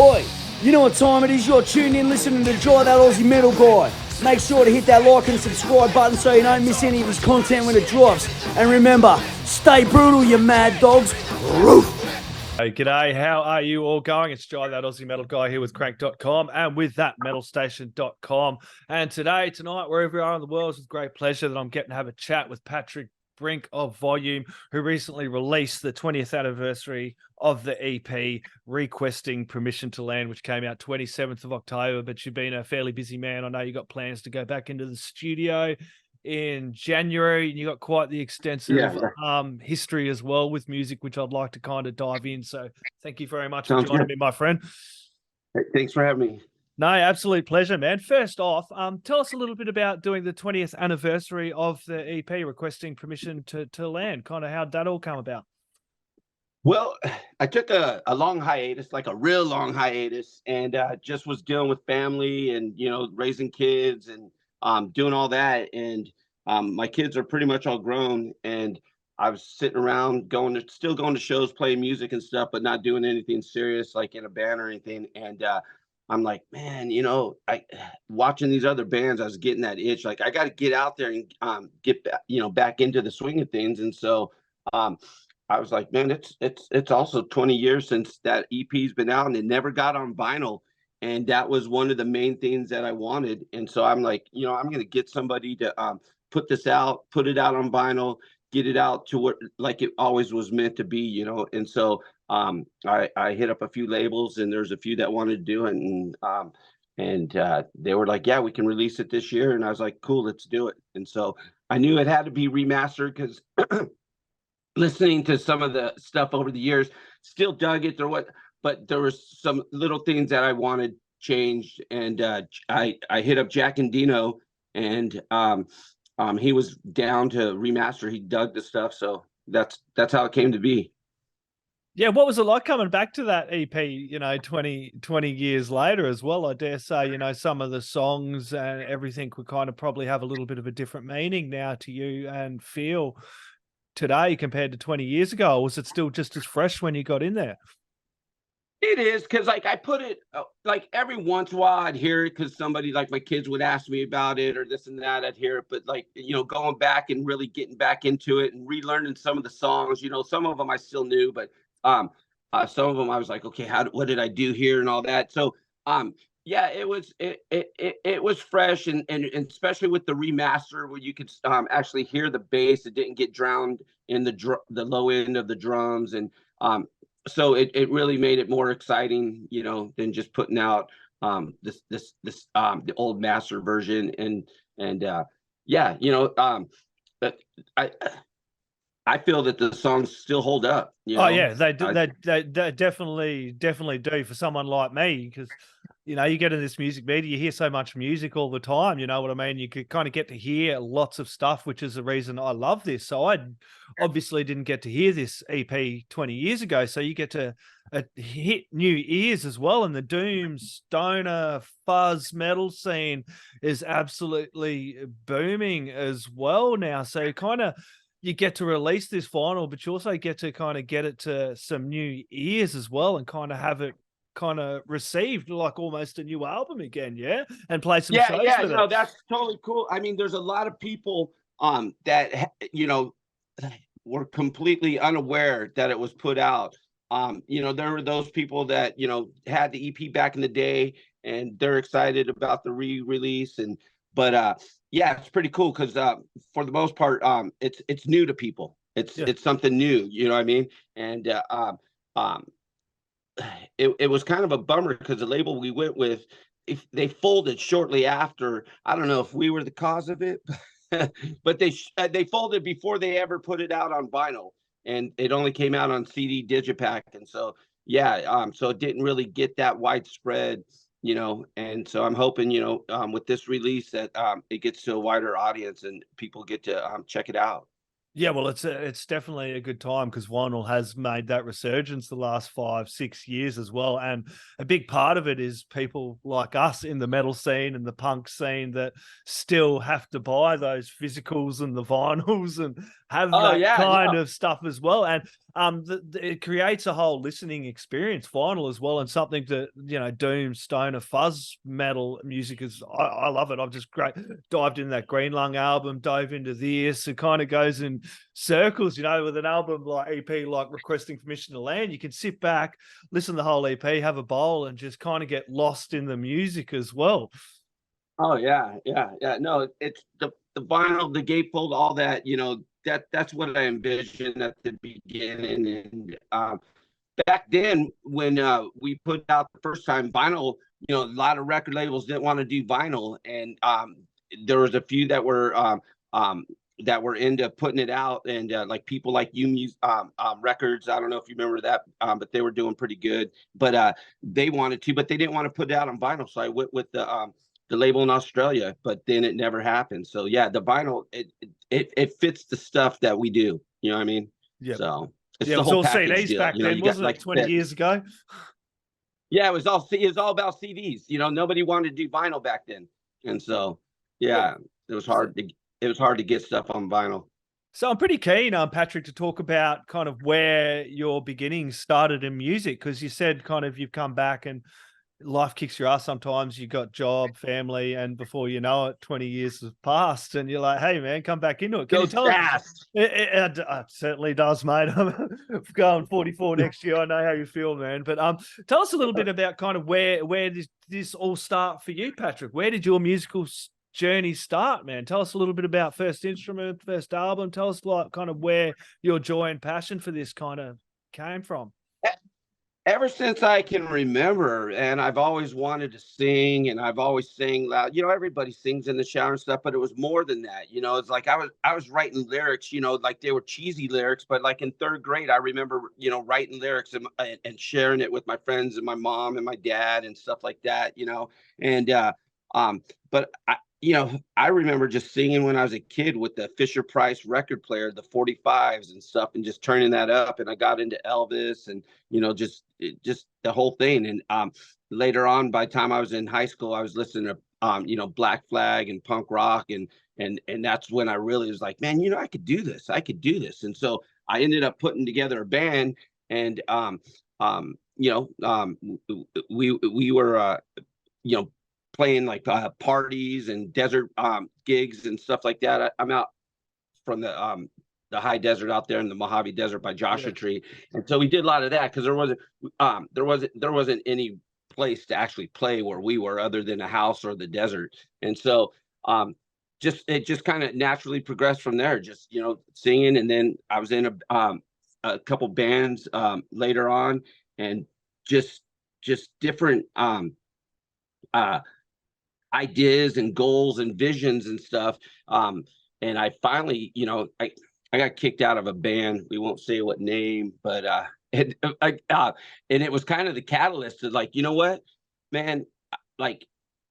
Oi, you know what time it is? You're tuned in listening to Dry That Aussie Metal Guy. Make sure to hit that like and subscribe button so you don't miss any of his content when it drops. And remember, stay brutal, you mad dogs. Roof! Hey, g'day, how are you all going? It's Jai, that Aussie Metal Guy here with Crank.com and with that metalstation.com. And tonight, wherever you are in the world, it's with great pleasure that I'm getting to have a chat with Patrick Brink of Volume, who recently released the 20th anniversary of the EP, Requesting Permission to Land, which came out 27th of October. But you've been a fairly busy man. I know you got plans to go back into the studio in January, and you got quite the extensive history as well with music, which I'd like to kind of dive in. So thank you very much for joining me, my friend. Hey, thanks for having me. No, absolute pleasure, man. First off, tell us a little bit about doing the 20th anniversary of the EP, Requesting Permission to Land. Kind of how'd that all come about? Well, I took a long hiatus, like a real long hiatus, and just was dealing with family and, raising kids and doing all that. And my kids are pretty much all grown, and I was sitting around still going to shows, playing music and stuff, but not doing anything serious, like in a band or anything. And I'm like, man, I watching these other bands, I was getting that itch. Like, I got to get out there and get back, back into the swing of things. And so I was like, man, it's also 20 years since that EP's been out, and it never got on vinyl. And that was one of the main things that I wanted. And so I'm like, I'm going to get somebody to put this out, put it out on vinyl, get it out to what like it always was meant to be, And so I hit up a few labels, and there's a few that wanted to do it, and they were like, yeah, we can release it this year. And I was like, cool, let's do it. And so I knew it had to be remastered because listening to some of the stuff over the years, still dug it but there was some little things that I wanted changed. And I hit up Jack and Dino, and he was down to remaster. He dug the stuff, so that's how it came to be. Yeah, what was it like coming back to that EP, 20 years later as well? I dare say, some of the songs and everything would kind of probably have a little bit of a different meaning now to you and feel today compared to 20 years ago. Or was it still just as fresh when you got in there? It is, because like I put it like every once in a while I'd hear it because somebody, like my kids, would ask me about it or this and that. I'd hear it, but like going back and really getting back into it and relearning some of the songs. Some of them I still knew, but some of them I was like, okay, what did I do here and all that. So yeah, it was fresh, and especially with the remaster where you could actually hear the bass. It didn't get drowned in the low end of the drums, and so it really made it more exciting, than just putting out the old master version. And yeah, but I feel that the songs still hold up. Oh yeah, they definitely do for someone like me, because you get in this music media, you hear so much music all the time. You know what I mean? You could kind of get to hear lots of stuff, which is the reason I love this. So I obviously didn't get to hear this EP 20 years ago. So you get to hit new ears as well. And the doom, stoner, fuzz metal scene is absolutely booming as well now. So you get to release this vinyl, but you also get to kind of get it to some new ears as well, and kind of have it kind of received like almost a new album again, yeah? And play some shows with it. That's totally cool. I mean, there's a lot of people that were completely unaware that it was put out. There were those people that had the EP back in the day, and they're excited about the re-release. But yeah, it's pretty cool because for the most part, it's new to people. It's something new, you know what I mean? And it was kind of a bummer because the label we went with, if they folded shortly after. I don't know if we were the cause of it, but they folded before they ever put it out on vinyl, and it only came out on CD digipack. And so yeah, so it didn't really get that widespread. And so I'm hoping, with this release that it gets to a wider audience and people get to check it out. Yeah, well, it's definitely a good time because vinyl has made that resurgence the last 5, 6 years as well, and a big part of it is people like us in the metal scene and the punk scene that still have to buy those physicals and the vinyls and have Oh that yeah, kind no. of stuff as well. And it creates a whole listening experience, vinyl as well, and something that doom, stoner, fuzz metal music is. I love it. I've just dived into that Green Lung album, dove into this. It kind of goes in circles, with an album like EP, like Requesting Permission to Land. You can sit back, listen to the whole EP, have a bowl, and just kind of get lost in the music as well. Oh yeah, yeah, yeah. No, it's the vinyl, the gatefold, all that. That's what I envisioned at the beginning. And back then, when we put out the first time vinyl, a lot of record labels didn't want to do vinyl, and there was a few that were into putting it out, and like people like You Records. I don't know if you remember that, but they were doing pretty good. But they wanted to, but they didn't want to put it out on vinyl. So I went with the label in Australia, but then it never happened. So yeah, the vinyl it fits the stuff that we do. You know what I mean? Yeah. So it's Yeah, it the was whole all package CDs deal. back then, You got wasn't it? like 20 years ago. Yeah, it was all about CDs. Nobody wanted to do vinyl back then, and so Yeah. yeah, it was hard to get stuff on vinyl. So I'm pretty keen, Patrick, to talk about kind of where your beginnings started in music, because you said kind of you've come back and life kicks your ass sometimes. You got job, family, and before you know it, 20 years has passed, and you're like, "Hey, man, come back into it." Can you Goes tell us? fast. It certainly does, mate. I'm going 44 next year. I know how you feel, man. But tell us a little bit about kind of where this all start for you, Patrick. Where did your musical journey start, man? Tell us a little bit about first instrument, first album. Tell us like kind of where your joy and passion for this kind of came from. Ever since I can remember, and I've always wanted to sing, and I've always sang loud. Everybody sings in the shower and stuff, but it was more than that. It's like I was writing lyrics, like they were cheesy lyrics, but like in third grade, I remember, writing lyrics and sharing it with my friends and my mom and my dad and stuff like that. And but I remember just singing when I was a kid with the Fisher Price record player, the 45s and stuff, and just turning that up. And I got into Elvis and just the whole thing. And later on, by the time I was in high school, I was listening to Black Flag and punk rock, and that's when I really was like, man, I could do this. I could do this. And so I ended up putting together a band, and we were playing like parties and desert gigs and stuff like that. I'm out from the high desert out there in the Mojave Desert by Joshua Tree, and so we did a lot of that because there wasn't any place to actually play where we were other than a house or the desert, and so it just kind of naturally progressed from there. Just singing, and then I was in a couple bands later on, and just different ideas and goals and visions and stuff. And I finally, I got kicked out of a band. We won't say what name, but and it was kind of the catalyst to like, what, man, like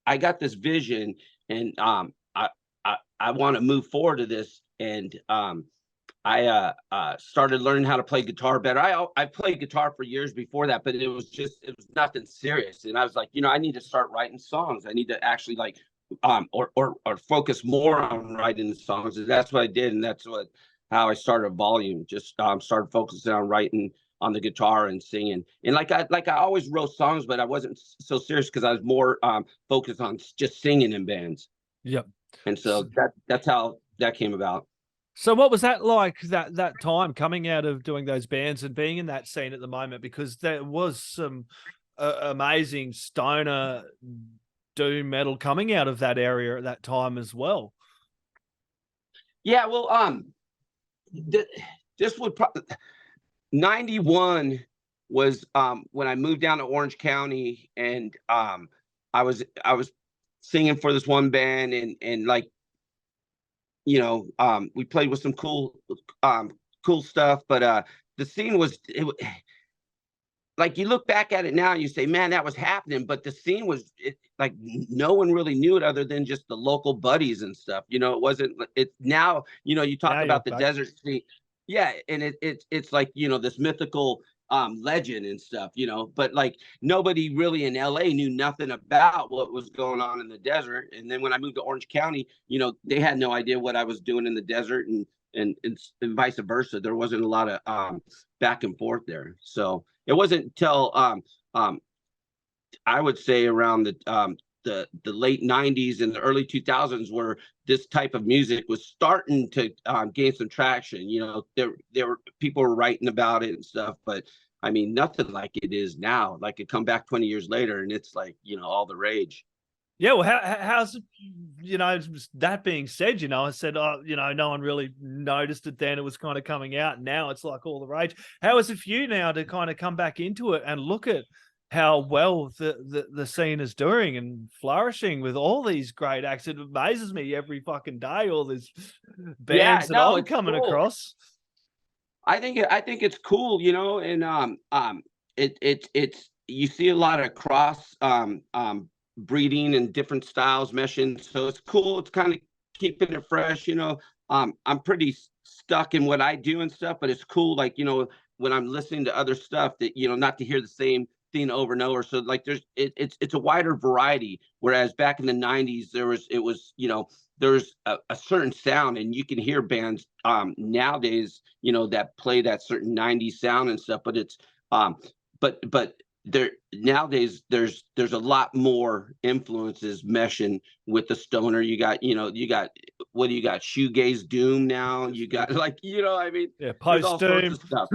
I got this vision, and I want to move forward to this, and I started learning how to play guitar better. I played guitar for years before that, but it was nothing serious. And I was like, I need to start writing songs. I need to actually like or focus more on writing the songs. And that's what I did, and that's how I started Volume. Just started focusing on writing on the guitar and singing. And like I always wrote songs, but I wasn't so serious because I was more focused on just singing in bands. Yep. And so that's how that came about. So what was that like, that time coming out of doing those bands and being in that scene at the moment? Because there was some amazing stoner doom metal coming out of that area at that time as well. Yeah, well, this would probably 91 was when I moved down to Orange County, and I was singing for this one band, and like we played with some cool stuff, but the scene was like you look back at it now and you say, man, that was happening, but the scene was like no one really knew it other than just the local buddies and stuff. It wasn't. It's now, you talk Now you're about the back. desert scene, yeah, and it's like this mythical legend and stuff, but like nobody really in LA knew nothing about what was going on in the desert. And then when I moved to Orange County, they had no idea what I was doing in the desert, and vice versa. There wasn't a lot of back and forth there. So it wasn't until I would say around the late 90s and the early 2000s where this type of music was starting to gain some traction. There were people were writing about it and stuff, but I mean, nothing like it is now. Like it come back 20 years later and it's like, all the rage. Yeah, well, how's that being said, I said, no one really noticed it then. It was kind of coming out. Now it's like all the rage. How is it for you now to kind of come back into it and look at how well the scene is doing and flourishing with all these great acts? It amazes me every fucking day, all these bands that I'm coming across. I think it's cool, and it's you see a lot of cross breeding and different styles meshing, so it's cool. It's kind of keeping it fresh. I'm pretty stuck in what I do and stuff, but it's cool, like, when I'm listening to other stuff that, not to hear the same thing over and over. So like it's a wider variety, whereas back in the 90s there's a certain sound, and you can hear bands nowadays that play that certain 90s sound and stuff, but it's but there nowadays there's a lot more influences meshing with the stoner. You got what do you got, shoegaze doom now, you got like, I mean, Yeah, there's all sorts of stuff.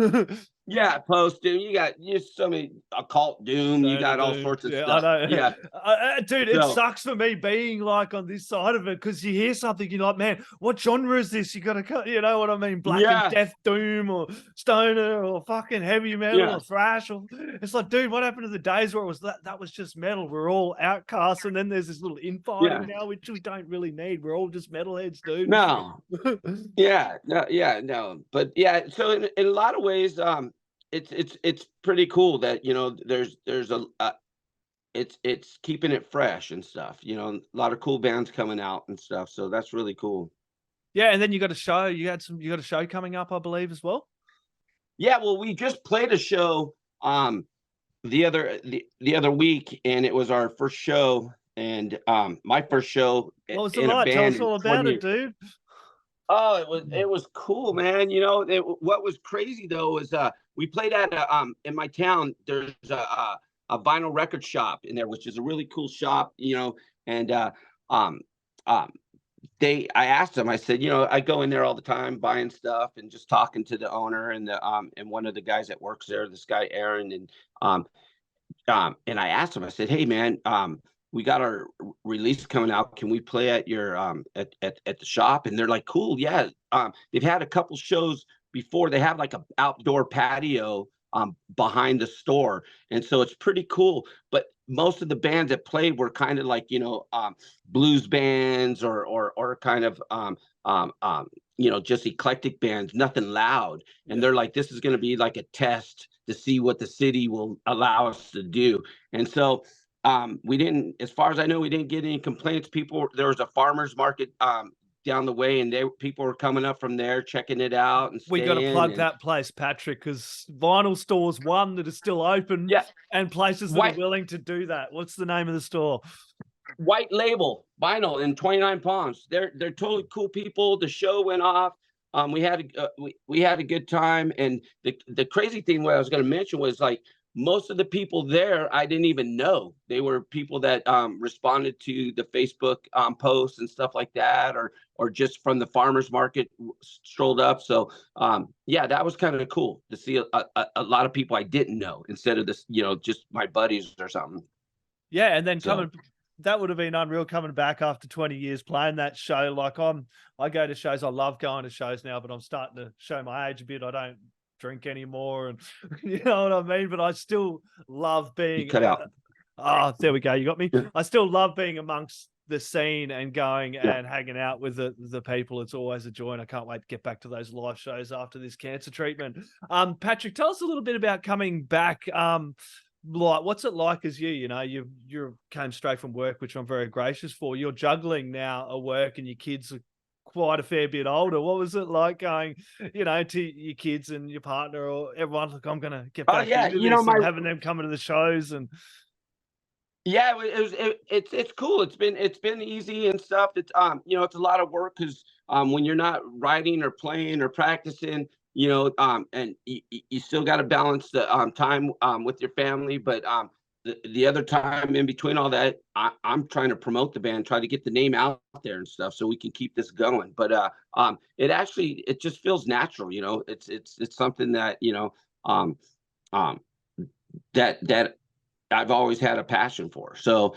Yeah, post doom. You got so many occult doom. You got all sorts of stuff. I know. Yeah, dude, it sucks for me being like on this side of it, because you hear something, you're like, man, what genre is this? You got to cut, you know what I mean? Black and death doom, or stoner, or fucking heavy metal, or thrash. Or it's like, dude, what happened to the days where it was that was just metal? We're all outcasts, and then there's this little infighting now, which we don't really need. We're all just metalheads, dude. No. No. But yeah, so in a lot of ways, it's pretty cool that there's a it's keeping it fresh and stuff. A lot of cool bands coming out and stuff. So that's really cool. Yeah, and then you got a show. You got a show coming up, I believe, as well. Yeah, well, we just played a show the other week, and it was our first show, and my first show What was in it a like? Tell band us all about it, dude. Oh, it was cool, man. What was crazy though is we played at in my town. There's a vinyl record shop in there, which is a really cool shop, and um I asked them, I said, I go in there all the time buying stuff and just talking to the owner and one of the guys that works there, this guy Aaron, and I asked him, I said, hey man, we got our release coming out. Can we play at your at the shop? And they're like, cool, yeah. They've had a couple shows before. They have like an outdoor patio behind the store, and so it's pretty cool. But most of the bands that played were kind of like blues bands or kind of just eclectic bands, nothing loud. And they're like, this is going to be like a test to see what the city will allow us to do. And so we didn't, as far as I know, we didn't get any complaints. There was a farmer's market down the way, and people were coming up from there, checking it out. And we got to plug that place, Patrick, because vinyl stores, one that is still open, and places that are willing to do that. What's the name of the store? White Label Vinyl in Twentynine Palms. They're totally cool people. The show went off. We had a good time, and the crazy thing what I was going to mention was like most of the people there I didn't even know. They were people that responded to the Facebook posts and stuff like that, or just from the farmers market strolled up. So that was kind of cool to see a lot of people I didn't know instead of this, just my buddies or something. Yeah, and then that would have been unreal coming back after 20 years playing that show. Like I go to shows. I love going to shows now, but I'm starting to show my age a bit. I don't drink anymore, and you know what I mean? But I still love being cut out. There we go. You got me. I still love being amongst the scene and going and hanging out with the people. It's always a joy, and I can't wait to get back to those live shows after this cancer treatment. Patrick, tell us a little bit about coming back. Like, what's it like as you know, you came straight from work, which I'm very gracious for. You're juggling now a work and your kids are quite a fair bit older. What was it like going, you know, to your kids and your partner or everyone, look, I'm going to get back into this, and having them coming to the shows and... Yeah, it's cool. It's been easy and stuff. It's you know, it's a lot of work because when you're not writing or playing or practicing, you know, and you still got to balance the time with your family, but the other time in between all that, I'm trying to promote the band, try to get the name out there and stuff so we can keep this going. But it just feels natural, you know. It's something that, you know, that I've always had a passion for. So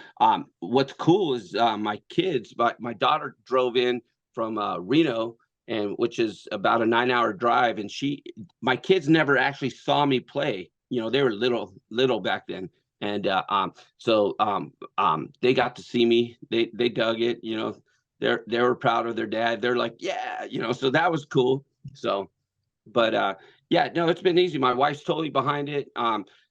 what's cool is my kids, my daughter drove in from Reno, and which is about a 9-hour drive. And my kids never actually saw me play. You know, they were little back then. And so they got to see me. They dug it. You know, they were proud of their dad. They're like, yeah, you know, so that was cool. So, but yeah, no, it's been easy. My wife's totally behind it.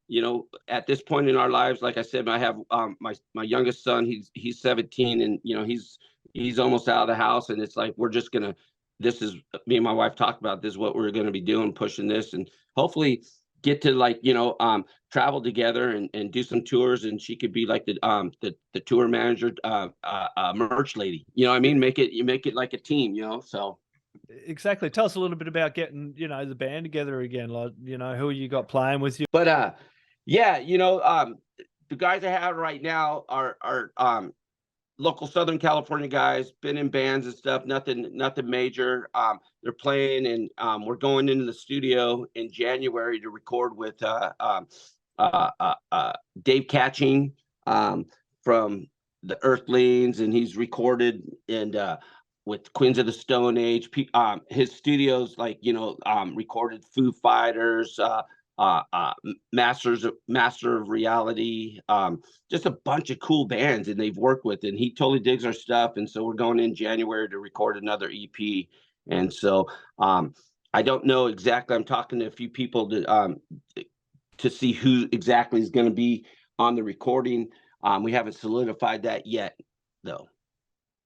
You know, at this point in our lives, like I said, I have my youngest son. He's 17, and you know, he's almost out of the house, and it's like we're just gonna. This is me and my wife talked about this. What we're gonna be doing, pushing this, and hopefully get to, like, you know, travel together and do some tours, and she could be like the tour manager, merch lady. You know what I mean? Make it like a team. You know, so. Exactly. Tell us a little bit about getting, you know, the band together again. Like, you know, who you got playing with you? But yeah, you know, the guys I have right now are local Southern California guys, been in bands and stuff, nothing major. They're playing, and we're going into the studio in January to record with Dave Catching from the Earthlings, and he's recorded and with Queens of the Stone Age. His studios, like, you know, recorded Foo Fighters, Master of Reality, just a bunch of cool bands, and they've worked with, and he totally digs our stuff. And so we're going in January to record another EP. And so I don't know exactly. I'm talking to a few people to see who exactly is going to be on the recording. We haven't solidified that yet, though.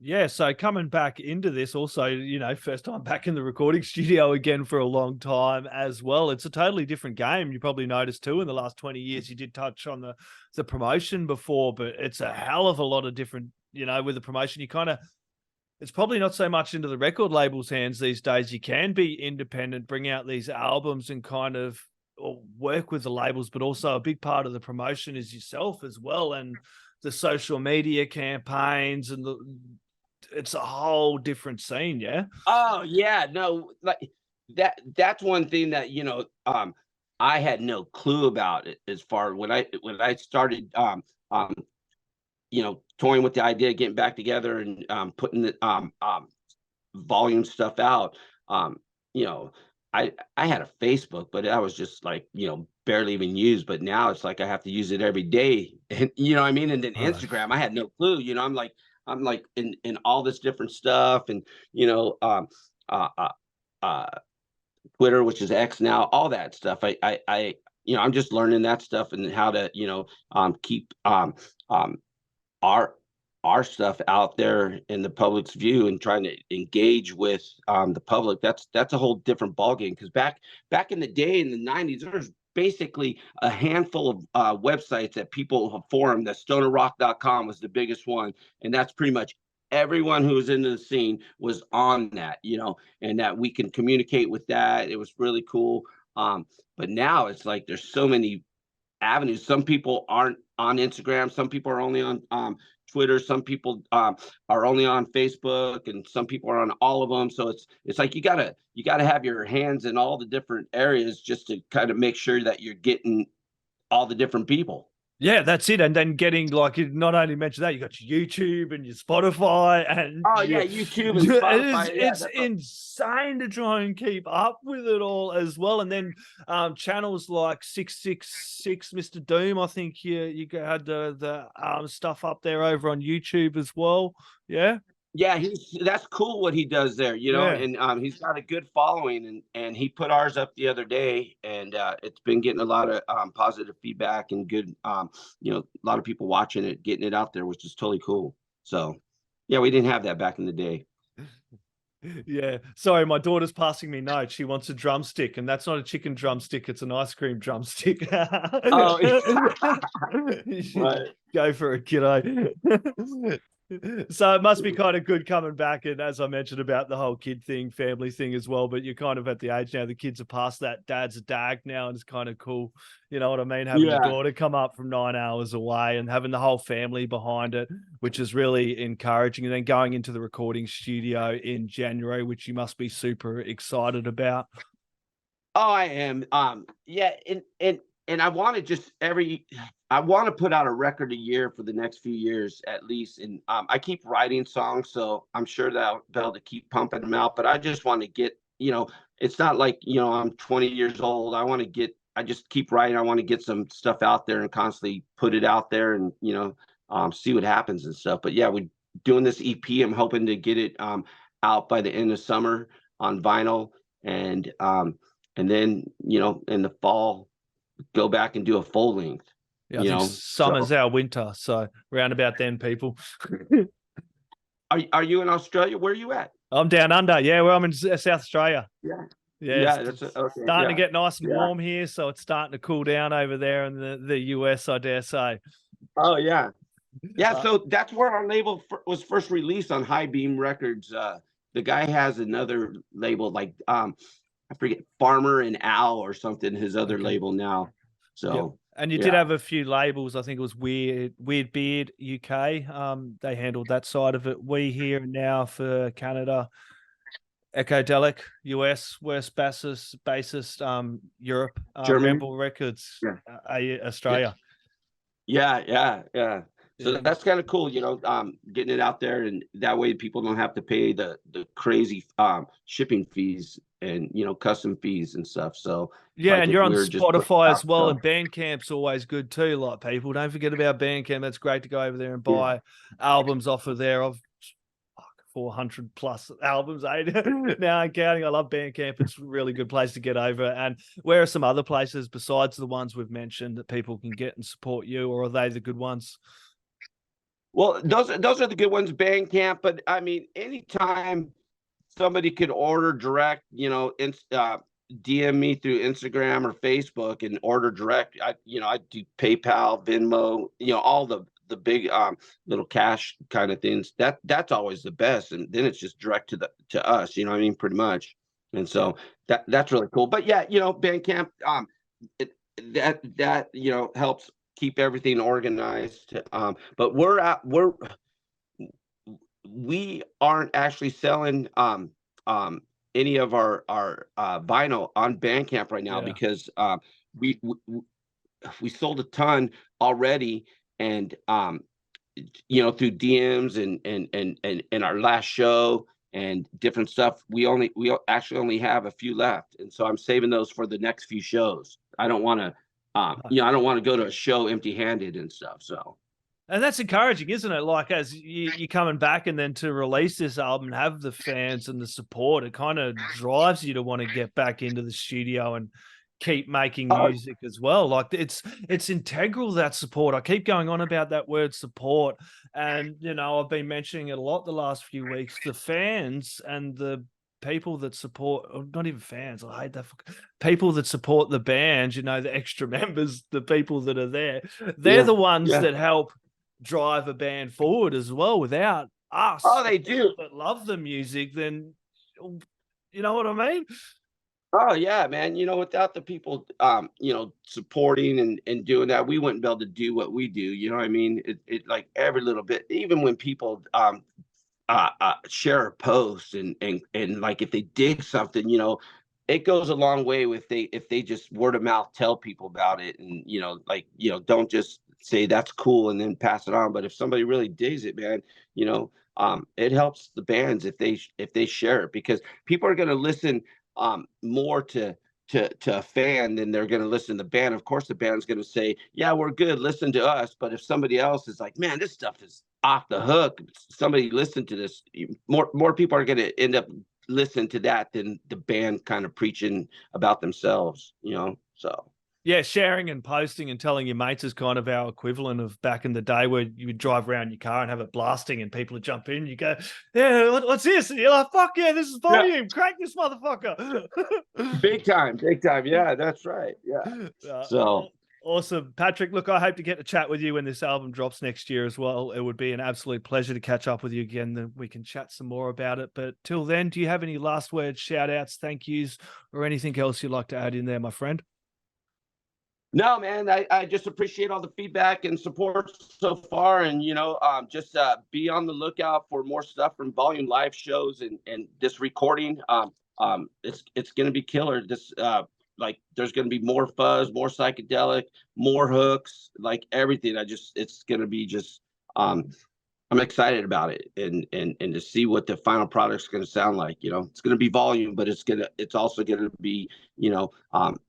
Yeah, so coming back into this also, you know, first time back in the recording studio again for a long time as well. It's a totally different game. You probably noticed too in the last 20 years. You did touch on the promotion before, but it's a hell of a lot of different, you know, with the promotion. You kind of, it's probably not so much into the record label's hands these days. You can be independent, bring out these albums and kind of or work with the labels, but also a big part of the promotion is yourself as well, and the social media campaigns, and it's a whole different scene. Yeah. Oh yeah, no, like that's one thing that, you know, I had no clue about it as far when I started you know, toying with the idea of getting back together and putting the volume stuff out. You know, I had a Facebook, but I was just like, you know, barely even used. But now it's like I have to use it every day. And you know what I mean? And then Instagram, I had no clue. You know, I'm like in all this different stuff, and you know, Twitter, which is X now, all that stuff. I you know, I'm just learning that stuff and how to, you know, keep our stuff out there in the public's view and trying to engage with the public. That's a whole different ballgame, because back in the day in the 90s, there was basically a handful of websites that people have formed. That stonerrock.com was the biggest one, and that's pretty much everyone who was into the scene was on that, you know, and that we can communicate with that. It was really cool. But now it's like there's so many avenues. Some people aren't on Instagram, some people are only on Twitter, some people are only on Facebook, and some people are on all of them. So it's like you gotta have your hands in all the different areas just to kind of make sure that you're getting all the different people. Yeah, that's it. And then getting like, you not only mention that, you got your YouTube and your Spotify, and Oh yeah, YouTube and it Spotify. Yeah, it's insane to try and keep up with it all as well. And then channels like 666 Mr. Doom, I think you had the stuff up there over on YouTube as well. Yeah. yeah, that's cool what he does there, Yeah. and he's got a good following, and he put ours up the other day, and it's been getting a lot of positive feedback and good, a lot of people watching it, getting it out there, which is totally cool. So, yeah, we didn't have that back in the day. Yeah. Sorry, my daughter's passing me notes. She wants a drumstick, and that's not a chicken drumstick, it's an ice cream drumstick. Oh, right. Go for it, kiddo. So it must be kind of good coming back. And as I mentioned about the whole kid thing, family thing as well, but you're kind of at the age now, the kids are past that dad's a dag now, and it's kind of cool. You know what I mean? Having your Yeah. daughter come up from 9 hours away and having the whole family behind it, which is really encouraging. And then going into the recording studio in January, which you must be super excited about. Oh, I am. Yeah, and I want to I want to put out a record a year for the next few years at least. And I keep writing songs, so I'm sure that I'll be able to keep pumping them out. But I just want to get, it's not like, I'm 20 years old. I just keep writing. I want to get some stuff out there and constantly put it out there, and, see what happens and stuff. But yeah, we're doing this EP. I'm hoping to get it out by the end of summer on vinyl. And then, in the fall, go back and do a full length. Yeah, I think summer's our winter. So round about then, people. Are you in Australia? Where are you at? I'm down under. Yeah, well, I'm in South Australia. Yeah. Yeah, That's okay, starting to get nice and warm here, so it's starting to cool down over there in the US, I dare say. Oh yeah, yeah. So that's where our label was first released, on High Beam Records. The guy has another label, like I forget, Farmer and Al or something. His other label now. So. Yep. And you did have a few labels. I think it was Weird Beard UK. They handled that side of it. We here now for Canada. Ecodelic, US, Worst Bassist, Europe, Germany. Rebel Records, Australia. Yeah. So that's kind of cool, getting it out there, and that way people don't have to pay the crazy shipping fees and, custom fees and stuff. So yeah, and you're on Spotify as well, and Bandcamp's always good too. Like, people, don't forget about Bandcamp. That's great to go over there and buy albums off of there. I've 400 plus albums now I'm counting. I love Bandcamp. It's a really good place to get over. And where are some other places besides the ones we've mentioned that people can get and support you, or are they the good ones? Well, those are the good ones, Bandcamp. But I mean, anytime somebody could order direct, DM me through Instagram or Facebook and order direct. I do PayPal, Venmo, all the big little cash kind of things. That's always the best, and then it's just direct to us. You know what I mean, pretty much. And so that's really cool. But yeah, Bandcamp, that helps keep everything organized. But we aren't actually selling any of our vinyl on Bandcamp right now, because we sold a ton already, and through DMs and our last show and different stuff, we actually only have a few left, and so I'm saving those for the next few shows. I don't want to I don't want to go to a show empty-handed and stuff. So. And that's encouraging, isn't it? Like, as you're coming back, and then to release this album and have the fans and the support, it kind of drives you to want to get back into the studio and keep making music as well. Like, it's integral, that support. I keep going on about that word support, and I've been mentioning it a lot the last few weeks. The fans and the people that support, or not even fans, I hate that, people that support the band, the extra members, the people that are there, they're the ones that help drive a band forward as well. Without us, they do, that love the music, then you know what I mean? Oh yeah, man. Without the people supporting and doing that, we wouldn't be able to do what we do. You know what I mean? It like every little bit, even when people share a post and like, if they dig something, it goes a long way if they just word of mouth tell people about it, and don't just say that's cool and then pass it on. But if somebody really digs it, man, you know, it helps the bands if they share it, because people are going to listen more to a fan than they're going to listen to the band. Of course, the band's going to say, yeah, we're good, listen to us. But if somebody else is like, man, this stuff is off the hook, somebody listen to this, more people are going to end up listening to that than the band kind of preaching about themselves, you know. So yeah, sharing and posting and telling your mates is kind of our equivalent of back in the day, where you would drive around your car and have it blasting and people would jump in. You go, yeah, what's this? And you're like, fuck yeah, this is volume. Yeah. Crank this motherfucker. Big time. Yeah, that's right. Yeah. So awesome. Patrick, look, I hope to get to chat with you when this album drops next year as well. It would be an absolute pleasure to catch up with you again. Then we can chat some more about it. But till then, do you have any last words, shout outs, thank yous, or anything else you'd like to add in there, my friend? No, man, I just appreciate all the feedback and support so far. And, you know, just be on the lookout for more stuff from Volume live shows and this recording. It's going to be killer. This like there's going to be more fuzz, more psychedelic, more hooks, like everything. It's going to be just I'm excited about it and to see what the final product's going to sound like. You know, it's going to be Volume, but it's also going to be, you know,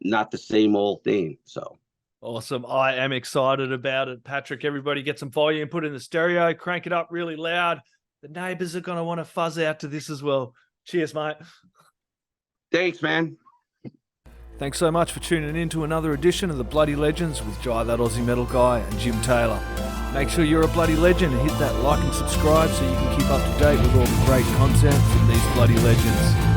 not the same old thing. So awesome. I am excited about it. Patrick, everybody get some volume, put in the stereo, crank it up really loud. The neighbors are going to want to fuzz out to this as well. Cheers, mate. Thanks, man. Thanks so much for tuning in to another edition of The Bloody Legends with Jai That Aussie Metal Guy and Jim Taylor. Make sure you're a bloody legend and hit that like and subscribe so you can keep up to date with all the great content from these bloody legends.